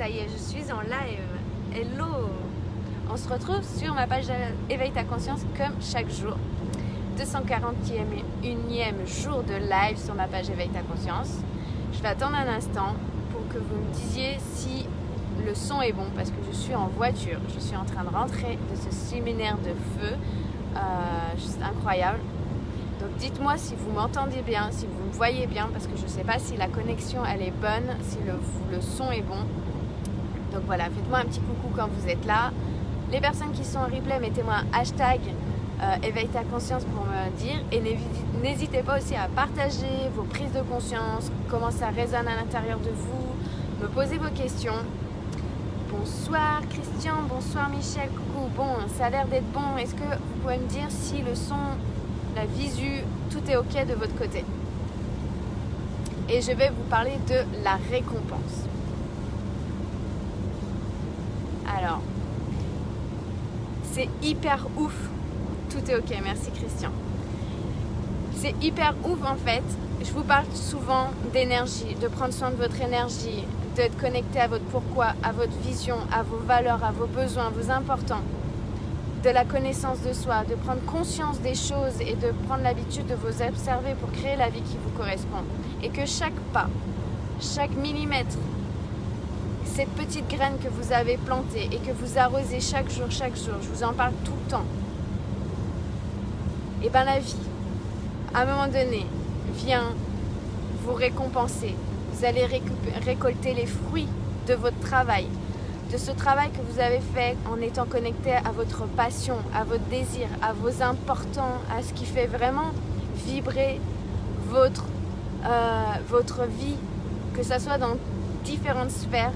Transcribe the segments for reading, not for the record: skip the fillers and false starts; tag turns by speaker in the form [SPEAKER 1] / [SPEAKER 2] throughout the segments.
[SPEAKER 1] ça y est, je suis en live. Hello! On se retrouve sur ma page Éveille ta conscience comme chaque jour. 241e jour de live sur ma page Éveille ta conscience. Je vais attendre un instant pour que vous me disiez si le son est bon parce que je suis en voiture. Je suis en train de rentrer de ce séminaire de feu. Juste incroyable. Donc dites-moi si vous m'entendez bien, si vous me voyez bien, parce que je ne sais pas si la connexion elle est bonne, si le son est bon. Donc voilà, faites-moi un petit coucou quand vous êtes là. Les personnes qui sont en replay, mettez-moi un hashtag éveille ta conscience pour me dire. Et n'hésitez pas aussi à partager vos prises de conscience, comment ça résonne à l'intérieur de vous, me poser vos questions. Bonsoir Christian, bonsoir Michel, coucou. Bon, ça a l'air d'être bon. Est-ce que vous pouvez me dire si le son, la visu, tout est ok de votre côté? Et je vais vous parler de la récompense. Alors, c'est hyper ouf. Tout est ok, merci Christian. C'est hyper ouf en fait. Je vous parle souvent d'énergie, de prendre soin de votre énergie, d'être connecté à votre pourquoi, à votre vision, à vos valeurs, à vos besoins, vos importants, de la connaissance de soi, de prendre conscience des choses et de prendre l'habitude de vous observer pour créer la vie qui vous correspond. Et que chaque pas, chaque millimètre, cette petite graine que vous avez plantée et que vous arrosez chaque jour, je vous en parle tout le temps. Et bien la vie, à un moment donné, vient vous récompenser. Vous allez récolter les fruits de votre travail, de ce travail que vous avez fait en étant connecté à votre passion, à votre désir, à vos importants, à ce qui fait vraiment vibrer votre vie, que ce soit dans différentes sphères,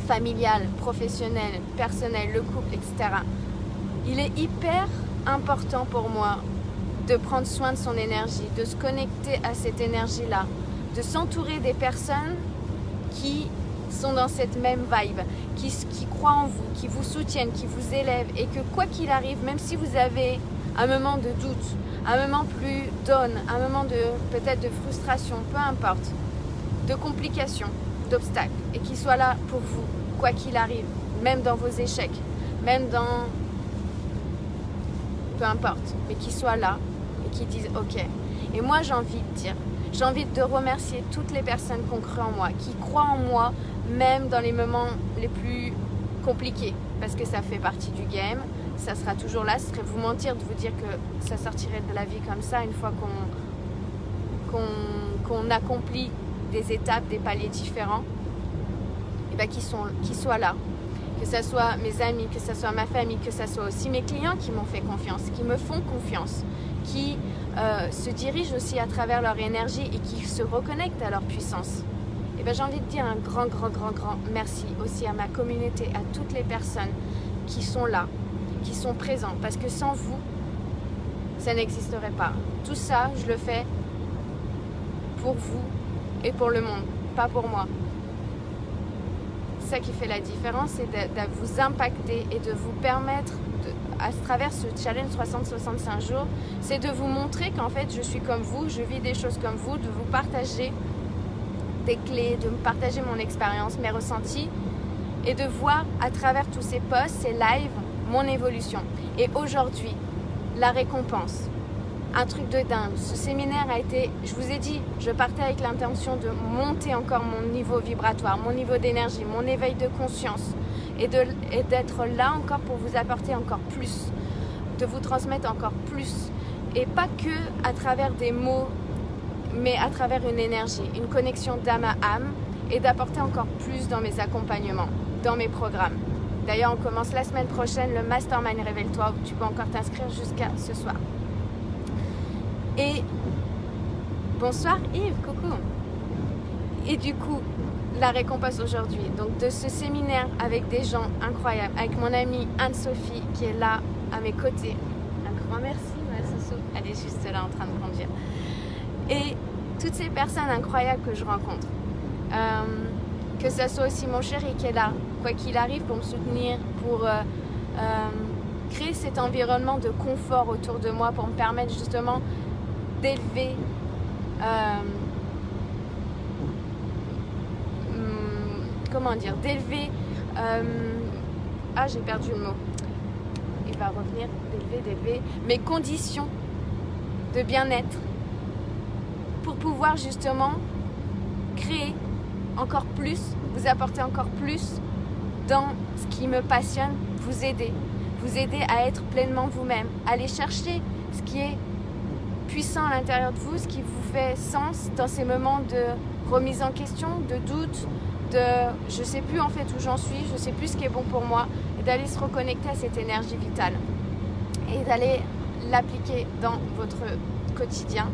[SPEAKER 1] familiales, professionnelles, personnelles, le couple, etc. Il est hyper important pour moi de prendre soin de son énergie, de se connecter à cette énergie-là, de s'entourer des personnes qui sont dans cette même vibe, qui croient en vous, qui vous soutiennent, qui vous élèvent et que quoi qu'il arrive, même si vous avez un moment de doute, un moment plus down, un moment peut-être de frustration, peu importe, de complications, d'obstacles, et qu'ils soient là pour vous, quoi qu'il arrive, même dans vos échecs, même dans... peu importe, mais qu'ils soient là et qu'ils disent ok. Et moi j'ai envie de remercier toutes les personnes qui ont cru en moi, qui croient en moi, même dans les moments les plus compliqués, parce que ça fait partie du game, ça sera toujours là, ce serait vous mentir de vous dire que ça sortirait de la vie comme ça une fois qu'on accomplit des étapes, des paliers différents, et bien qu'ils soient là, que ce soit mes amis, que ce soit ma famille, que ce soit aussi mes clients qui m'ont fait confiance, qui me font confiance, qui se dirigent aussi à travers leur énergie et qui se reconnectent à leur puissance. Et bien j'ai envie de dire un grand merci aussi à ma communauté, à toutes les personnes qui sont là, qui sont présentes, parce que sans vous, ça n'existerait pas. Tout ça, je le fais pour vous et pour le monde, pas pour moi. C'est ça qui fait la différence, c'est de vous impacter et de vous permettre, à travers ce challenge 365 jours, c'est de vous montrer qu'en fait, je suis comme vous, je vis des choses comme vous, de vous partager des clés, de me partager mon expérience, mes ressentis, et de voir à travers tous ces posts, ces lives, mon évolution. Et aujourd'hui, la récompense. Un truc de dingue. Ce séminaire a été, je vous ai dit, je partais avec l'intention de monter encore mon niveau vibratoire, mon niveau d'énergie, mon éveil de conscience et d'être là encore pour vous apporter encore plus, de vous transmettre encore plus. Et pas que à travers des mots, mais à travers une énergie, une connexion d'âme à âme et d'apporter encore plus dans mes accompagnements, dans mes programmes. D'ailleurs, on commence la semaine prochaine le Mastermind Révèle-toi où tu peux encore t'inscrire jusqu'à ce soir. Et bonsoir Yves, coucou. Et du coup, la récompense aujourd'hui, donc de ce séminaire avec des gens incroyables, avec mon amie Anne-Sophie qui est là à mes côtés. Un grand merci, ma Soso. Elle est juste là en train de conduire. Et toutes ces personnes incroyables que je rencontre. Que ce soit aussi mon chéri qui est là, quoi qu'il arrive, pour me soutenir, pour créer cet environnement de confort autour de moi, pour me permettre justement d'élever comment dire, d'élever, j'ai perdu le mot, il va revenir, d'élever mes conditions de bien-être pour pouvoir justement créer encore plus, vous apporter encore plus dans ce qui me passionne, vous aider à être pleinement vous-même, aller chercher ce qui est puissant à l'intérieur de vous, ce qui vous fait sens dans ces moments de remise en question, de doute, de je sais plus en fait où j'en suis, je sais plus ce qui est bon pour moi, et d'aller se reconnecter à cette énergie vitale et d'aller l'appliquer dans votre quotidien.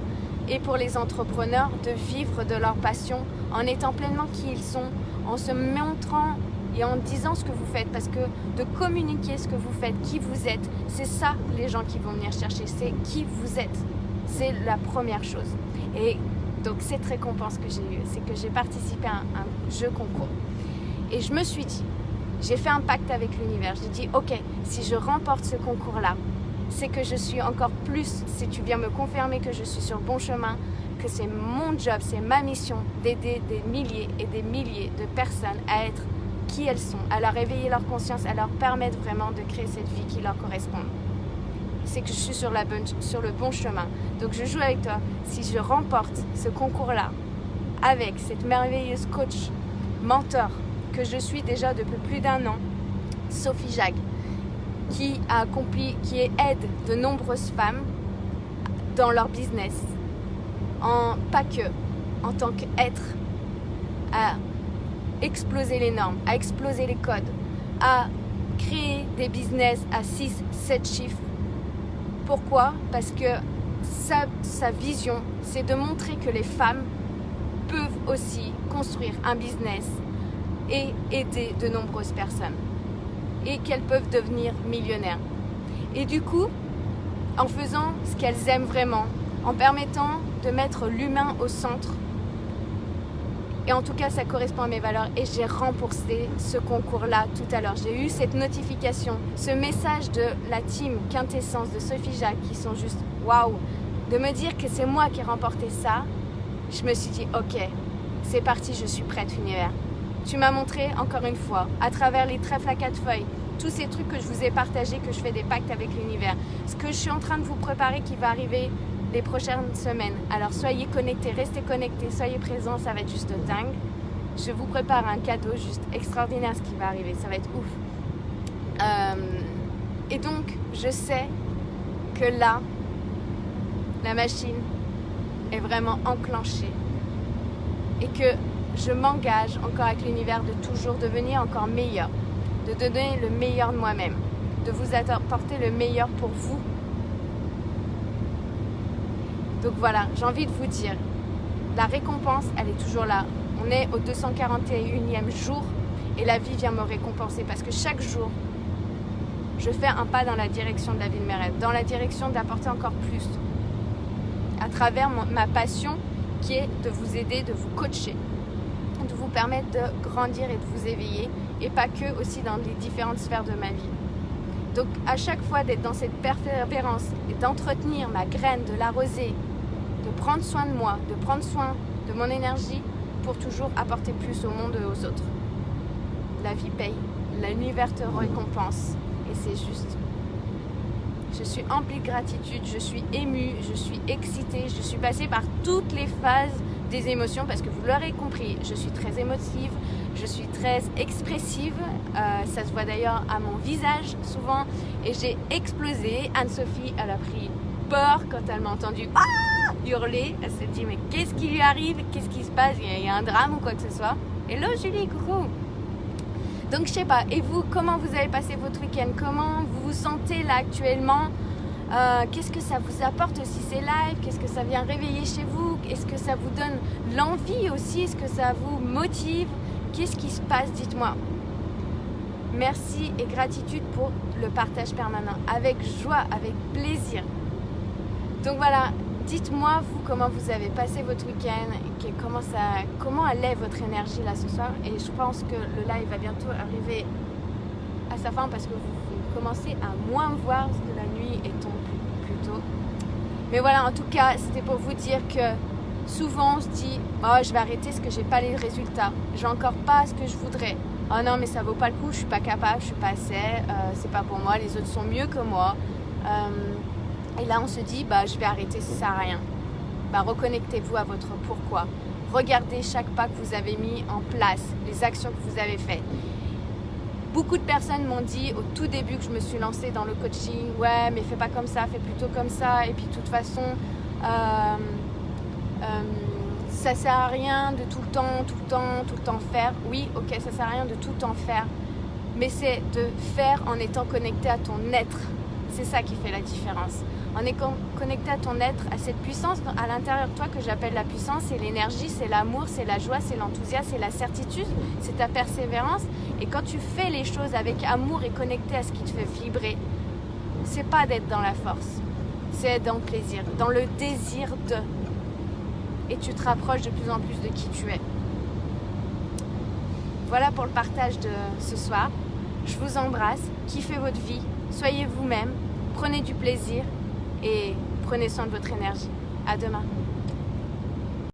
[SPEAKER 1] Et pour les entrepreneurs, de vivre de leur passion en étant pleinement qui ils sont, en se montrant et en disant ce que vous faites, parce que de communiquer ce que vous faites, qui vous êtes, c'est ça les gens qui vont venir chercher, c'est qui vous êtes. C'est la première chose. Et donc cette récompense que j'ai eue, c'est que j'ai participé à un jeu concours. Et je me suis dit, j'ai fait un pacte avec l'univers. J'ai dit, ok, si je remporte ce concours-là, c'est que je suis encore plus, si tu viens me confirmer que je suis sur le bon chemin, que c'est mon job, c'est ma mission d'aider des milliers et des milliers de personnes à être qui elles sont, à leur réveiller leur conscience, à leur permettre vraiment de créer cette vie qui leur correspond. C'est que je suis sur le bon chemin. Donc je joue avec toi. Si je remporte ce concours-là avec cette merveilleuse coach, mentor que je suis déjà depuis plus d'1 an, Sophie Jacques, qui aide de nombreuses femmes dans leur business, pas que, en tant qu'être, à exploser les normes, à exploser les codes, à créer des business à 6, 7 chiffres. Pourquoi ? Parce que sa vision, c'est de montrer que les femmes peuvent aussi construire un business et aider de nombreuses personnes et qu'elles peuvent devenir millionnaires. Et du coup, en faisant ce qu'elles aiment vraiment, en permettant de mettre l'humain au centre, et en tout cas ça correspond à mes valeurs, et j'ai remporté ce concours-là tout à l'heure. J'ai eu cette notification, ce message de la team Quintessence de Sophie Jacques qui sont juste waouh, de me dire que c'est moi qui ai remporté ça. Je me suis dit ok, c'est parti, je suis prête univers. Tu m'as montré encore une fois, à travers les trèfles à 4 feuilles, tous ces trucs que je vous ai partagés, que je fais des pactes avec l'univers, ce que je suis en train de vous préparer qui va arriver les prochaines semaines. Alors soyez connectés, restez connectés, soyez présents, ça va être juste dingue. Je vous prépare un cadeau juste extraordinaire ce qui va arriver, ça va être ouf. Et donc je sais que là, la machine est vraiment enclenchée et que je m'engage encore avec l'univers de toujours devenir encore meilleur, de donner le meilleur de moi-même, de vous apporter le meilleur pour vous. Donc voilà, j'ai envie de vous dire, la récompense, elle est toujours là. On est au 241e jour et la vie vient me récompenser parce que chaque jour, je fais un pas dans la direction de la vie de mes rêves, dans la direction d'apporter encore plus, à travers ma passion qui est de vous aider, de vous coacher, de vous permettre de grandir et de vous éveiller, et pas que, aussi dans les différentes sphères de ma vie. Donc à chaque fois d'être dans cette persévérance et d'entretenir ma graine, de l'arroser, de prendre soin de moi, de prendre soin de mon énergie pour toujours apporter plus au monde et aux autres. La vie paye, l'univers te récompense et c'est juste. Je suis emplie de gratitude, je suis émue, je suis excitée, je suis passée par toutes les phases des émotions parce que vous l'aurez compris, je suis très émotive, je suis très expressive, ça se voit d'ailleurs à mon visage souvent et j'ai explosé. Anne-Sophie, elle a pris peur quand elle m'a entendu hurler, elle s'est dit mais qu'est-ce qui lui arrive, qu'est-ce qui se passe, il y a un drame ou quoi que ce soit. Hello Julie, coucou. Donc je sais pas, et vous, comment vous avez passé votre week-end, comment vous vous sentez là actuellement? Qu'est-ce que ça vous apporte aussi ces lives? Qu'est-ce que ça vient réveiller chez vous? Est-ce que ça vous donne l'envie aussi? Est-ce que ça vous motive? Qu'est-ce qui se passe? Dites-moi. Merci et gratitude pour le partage permanent, avec joie, avec plaisir. Donc voilà, dites-moi vous comment vous avez passé votre week-end, comment elle est votre énergie là ce soir. Et je pense que le live va bientôt arriver à sa fin parce que vous commencez à moins me voir parce que la nuit tombe plus tôt. Mais voilà, en tout cas, c'était pour vous dire que Souvent on se dit oh, je vais arrêter parce que j'ai pas les résultats, j'ai encore pas ce que je voudrais. Oh non mais ça vaut pas le coup, je suis pas capable, je suis pas assez, c'est pas pour moi, les autres sont mieux que moi. Et là on se dit je vais arrêter, ça sert à rien. Reconnectez-vous à votre pourquoi. Regardez chaque pas que vous avez mis en place, les actions que vous avez faites. Beaucoup de personnes m'ont dit au tout début que je me suis lancée dans le coaching, ouais mais fais pas comme ça, fais plutôt comme ça, et puis de toute façon ça sert à rien de tout le temps faire. Oui, ok, ça sert à rien de tout le temps faire, mais c'est de faire en étant connecté à ton être. C'est ça qui fait la différence. On est connecté à ton être, à cette puissance à l'intérieur de toi que j'appelle la puissance, c'est l'énergie, c'est l'amour, c'est la joie, c'est l'enthousiasme, c'est la certitude, c'est ta persévérance. Et quand tu fais les choses avec amour et connecté à ce qui te fait vibrer, c'est pas d'être dans la force, c'est être dans le plaisir, dans le désir de. Et tu te rapproches de plus en plus de qui tu es. Voilà pour le partage de ce soir. Je vous embrasse, kiffez votre vie, soyez vous-même, prenez du plaisir et prenez soin de votre énergie. À demain.